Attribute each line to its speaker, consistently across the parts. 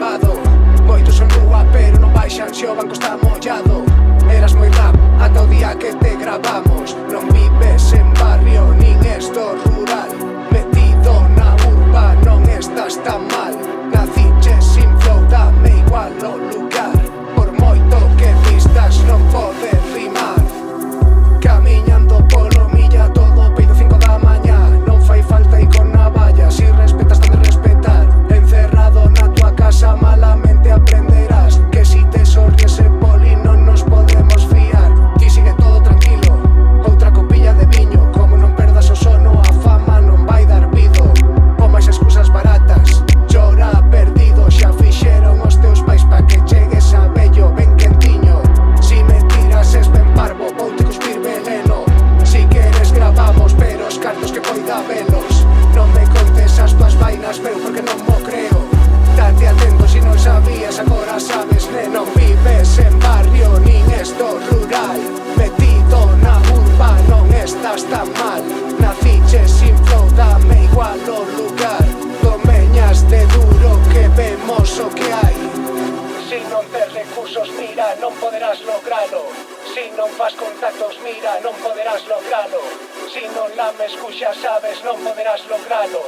Speaker 1: grabado. Moitos son rúa pero non baixan se o banco está mollado. Eras moi rap ata o día que te grabamos. Non vives en barrio nin esto rural, metido na urba non estás tan mal. Naciche sin flow, dame igual o lugar, por moito que vistas non podes rimar. Camiñando polo milla todo peido 5 da mañá. Non fai falta ir con navalla, si respetas ten de respetar. Encerrado na tua casa malamente aprenderás que si te sorriese poli non nos podemos fiar. Ti sigue todo tranquilo, outra copilla de viño. Como non perdas o sono, a fama non vai dar vido. O máis excusas baratas, chora perdido. Xa fixeron os teus pais pa que chegues a vello ben quentiño. Si me tiras es ben parvo, voute cuspir veneno. Si queres gravamos, pero os cartos que poida velos. Non me contes as tuas vainas, pero porque non mo creo. Date atento si non sabías, agora sabes, non vives en barrio nin esto rural, metido na urba non estás tan mal. Naciche sin flow, dame igual o lugar. Domeñas de duro que vemos o que hai. Si non tes recursos, mira, non poderás logralo. Si non fas contactos, mira, non poderás logralo. Si non lames cuxa, sabes, non poderás logralo.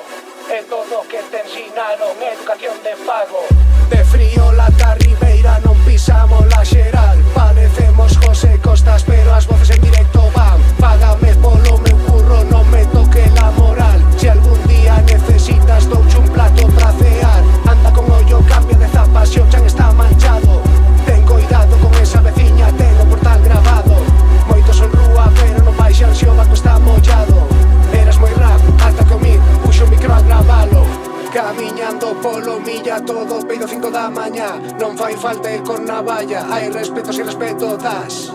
Speaker 1: É todo o que te ensinaron, educación de pago. De frío la ribeira non pisamos la xeral. Parecemos José Costas, pero as voces en directo van. Págame polo meu curro, non me toque la moral. Si algún día necesitas douche un plato pra cear. Anda con ollo, cambia de zapas, se o chan está manchado. Ten cuidado con esa veciña, ten o portal grabado. Moitos son rúa, pero non baixan se o banco está mollado. Eras moi rap, ata que o mir puxo o micro a gravalo. Camiñando polo milla todo peido 5 da mañá. Non fai falta ir con navalla, hai respeto si respeto das.